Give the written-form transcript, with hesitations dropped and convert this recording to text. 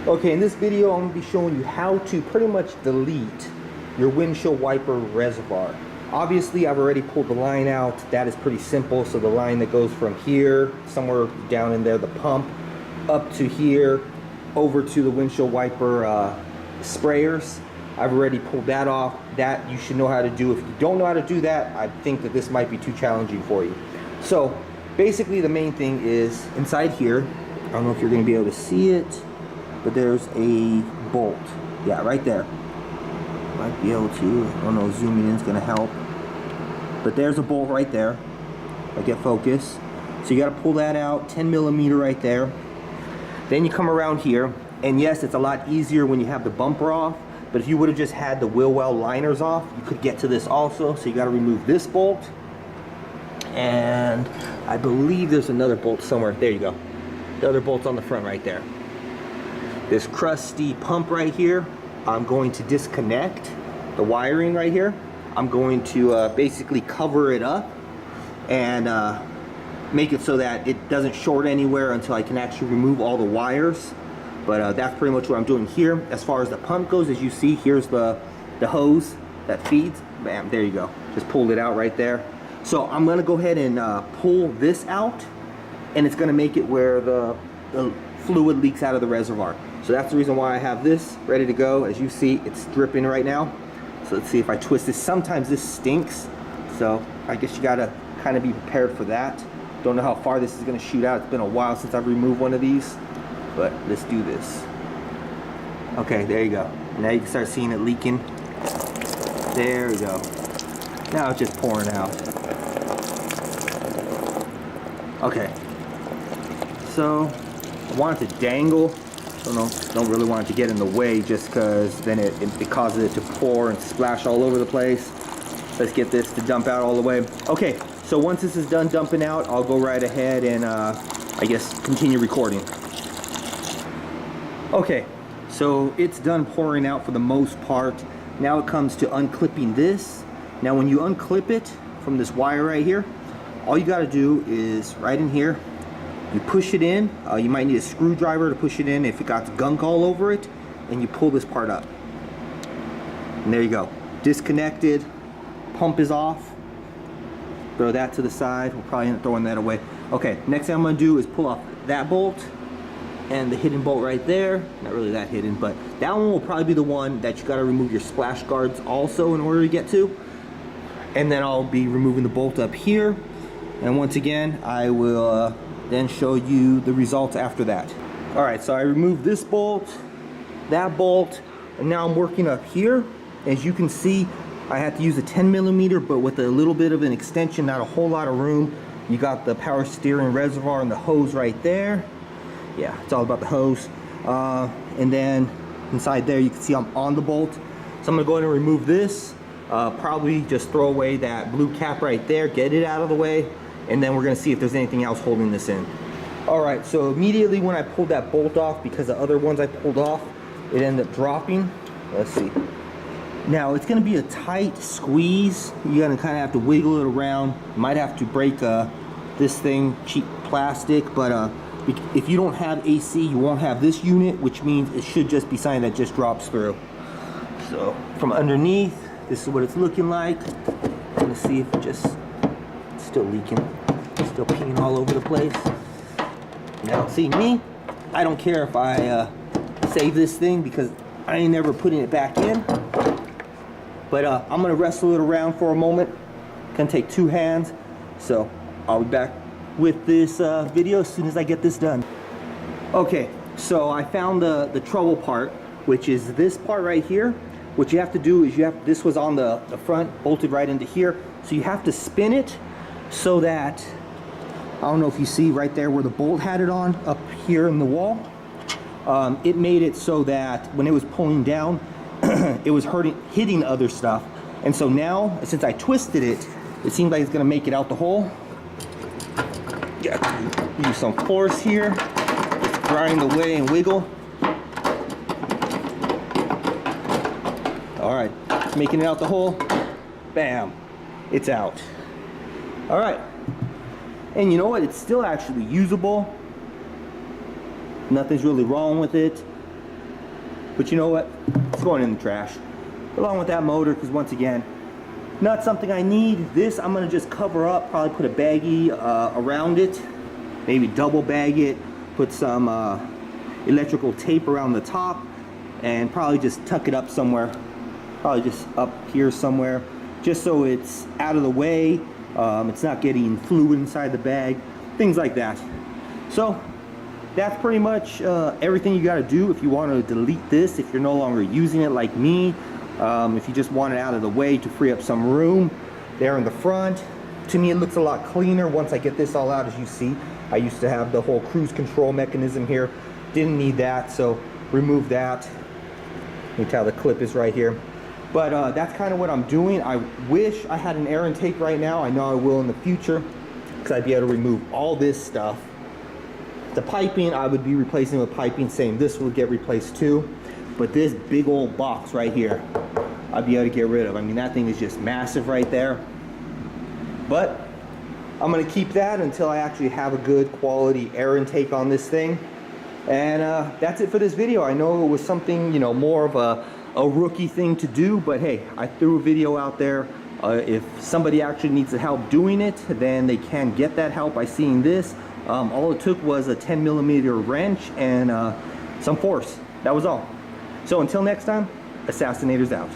Okay, in this video I'm going to be showing you how to pretty much delete your windshield wiper reservoir. Obviously I've already pulled the line out. That is pretty simple. So the line that goes from here, somewhere down in there, the pump, up to here, over to the windshield wiper sprayers, I've already pulled that off. That you should know how to do. If you don't know how to do that, I think that this might be too challenging for you. So basically the main thing is inside here, I don't know if you're going to be able to see it, but there's a bolt. Yeah, right there. Might be able to. I don't know, zooming in is going to help. But there's a bolt right there. I get focus. So you got to pull that out, 10 millimeter right there. Then you come around here, and yes, it's a lot easier when you have the bumper off. But if you would have just had the wheel well liners off, you could get to this also. So you got to remove this bolt. And I believe there's another bolt somewhere. There you go. The other bolt's on the front right there. This crusty pump right here, I'm going to disconnect the wiring right here. I'm going to basically cover it up and make it so that it doesn't short anywhere until I can actually remove all the wires. But that's pretty much what I'm doing here. As far as the pump goes, as you see, here's the hose that feeds. Bam, there you go. Just pulled it out right there. So I'm going to go ahead and pull this out, and it's going to make it where the fluid leaks out of the reservoir. So that's the reason why I have this ready to go. As you see, it's dripping right now. So let's see if I twist this. Sometimes this stinks, so I guess you gotta kind of be prepared for that. Don't know how far this is gonna shoot out. It's been a while since I've removed one of these, but let's do this. Okay, there you go. Now you can start seeing it leaking. There we go. Now it's just pouring out. Okay, so I want it to dangle. Don't really want it to get in the way, just because then it causes it to pour and splash all over the place. Let's get this to dump out all the way. Okay, so once this is done dumping out, I'll go right ahead and I guess continue recording. Okay, so it's done pouring out for the most part. Now it comes to unclipping this. Now when you unclip it from this wire right here, all you got to do is right in here, you push it in. You might need a screwdriver to push it in if it got gunk all over it, and you pull this part up. And there you go. Disconnected. Pump is off. Throw that to the side. We'll probably end up throwing that away. Okay, next thing I'm going to do is pull off that bolt and the hidden bolt right there. Not really that hidden, but that one will probably be the one that you got to remove your splash guards also in order to get to. And then I'll be removing the bolt up here. And once again, I will then show you the results after that. All right, so I removed this bolt, that bolt, and now I'm working up here. As you can see, I had to use a 10 millimeter, but with a little bit of an extension, not a whole lot of room. You got the power steering reservoir and the hose right there. Yeah, it's all about the hose. And then inside there, you can see I'm on the bolt. So I'm gonna go ahead and remove this. Probably just throw away that blue cap right there, get it out of the way, and then we're gonna see if there's anything else holding this in. All right, so immediately when I pulled that bolt off, because the other ones I pulled off, it ended up dropping. Let's see. Now it's gonna be a tight squeeze. You're gonna kind of have to wiggle it around. You might have to break this thing, cheap plastic, but if you don't have AC, you won't have this unit, which means it should just be something that just drops through. So from underneath, this is what it's looking like. I'm gonna see if it just still leaking, still peeing all over the place. Now, see me, I don't care if I save this thing because I ain't never putting it back in. But I'm gonna wrestle it around for a moment. Gonna take two hands. So I'll be back with this video as soon as I get this done. Okay, so I found the trouble part, which is this part right here. What you have to do is this was on the front, bolted right into here. So you have to spin it so that, I don't know if you see right there where the bolt had it on, up here in the wall. It made it so that when it was pulling down, it was hitting other stuff. And so now, since I twisted it, it seems like it's gonna make it out the hole. Yeah, use some force here, just grind away and wiggle. All right, making it out the hole. Bam, it's out. All right, and you know what? It's still actually usable. Nothing's really wrong with it. But you know what? It's going in the trash. Along with that motor, because once again, not something I need. This I'm gonna just cover up, probably put a baggie around it, maybe double bag it, put some electrical tape around the top, and probably just tuck it up somewhere. Probably just up here somewhere, just so it's out of the way. It's not getting fluid inside the bag, things like that. So that's pretty much everything you got to do if you want to delete this, if you're no longer using it like me. If you just want it out of the way to free up some room there in the front. To me, it looks a lot cleaner once I get this all out. As you see, I used to have the whole cruise control mechanism here. Didn't need that, so remove that. You can tell the clip is right here. But that's kind of what I'm doing. I wish I had an air intake right now. I know I will in the future, because I'd be able to remove all this stuff. The piping, I would be replacing with piping, same. This would get replaced too. But this big old box right here, I'd be able to get rid of. I mean, that thing is just massive right there. But I'm gonna keep that until I actually have a good quality air intake on this thing. And that's it for this video. I know it was something, you know, more of a rookie thing to do, but hey, I threw a video out there. If somebody actually needs the help doing it, then they can get that help by seeing this. All it took was a 10mm wrench and some force. That was all. So until next time, Assassinator's out.